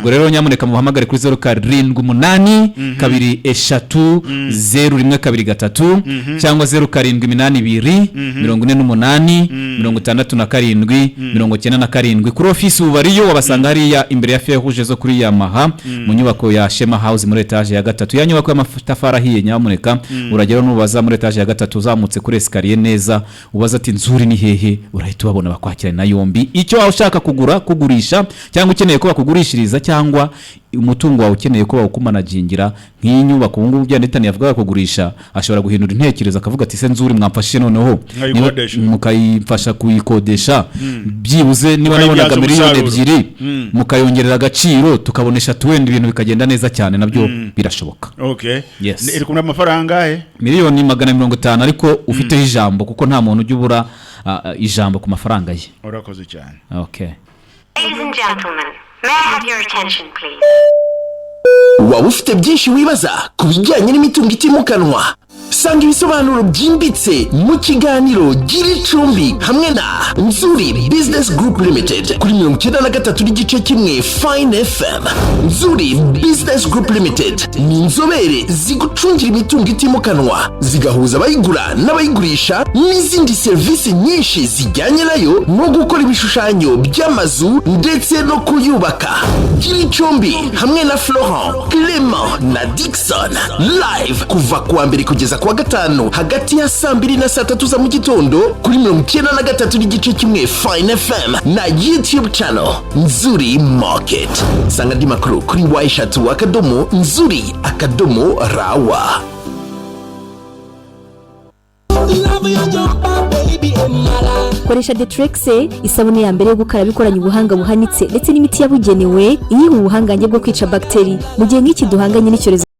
ngo rero nyamuneka muhamagare kuri 0788 kabiri eshatu 0123 cyangwa 0782 48 67 97 kuri office ubariyo wabasanga hariya imbere ya Ferhuje zo kuri Yamaha mu nyubako ya Shema House muri etage ya gatatu ya nyubako y'amatafari ahiye. Nyamuneka uragera n'ubaza muri etage ya gatatu uzamutse kuri escalier neza ubaza ati nzuri ni hehe urahita ubabona bakwakira na yombi. Icyo wawe ushaka kugurisha cyangwa ukeneye ko bakugurishiriza cyangwa umutungo wawe ukeneye ko bawukumanagingira nk'inyubako ubungubu byanditanye yavuga kugurisha ashobora guhindura intekerezo akavuga ati se nzuri mwamfashije noneho mukayimfasha kuyikodesha byibuze niba nabonaga miliyoni 2 mukayongerera agaciro tukabonesha tuwenda ibintu bikagenda neza cyane nabyo birashoboka. Okay. Yes. Iri kumwe amafaranga he? Miliyoni 250 ariko ufite ijambo kuko nta muntu ujya ubura ijambo ku mafaranga ye. Urakoze cyane. Okay. Ladies and gentlemen, may I have your attention please? Waba ufite byinshi wibaza ku bijyanye n'imitungo itimukanwa? Sanga ibisobanuro byimbitse mu kiganiro Giricumbi hamwe na Nzuri Business Group Limited kuri 93 n'igice kimwe Fine FM. Nzuri Business Group Limited ni inzobere zigucungira imitungo itimukanwa zigahuza abayigura n'abayigurisha n'izindi service nyinshi zijyanye nayo no gukora ibishushanyo by'amazu ndetse no kuyubaka. Giricumbi hamwe na Florent, Clement na Dixon live kuva kuwa mbere kugeza kuwa gatanu hagati ya 2 na 3 za mu gitondo kuri 93 n'igice kimwe Fine FM na YouTube channel Nzuri Market. Sanga di makuru kuri @nzuri_rawa. Koresha Detrix isabune ya mbere yo gukaraba ikoranye ubuhanga buhanitse ndetse n'imiti yabugenewe iyiha ubuhangange bwo kwica bakteri mu gihe nk'iki duhanganye n'icyorezo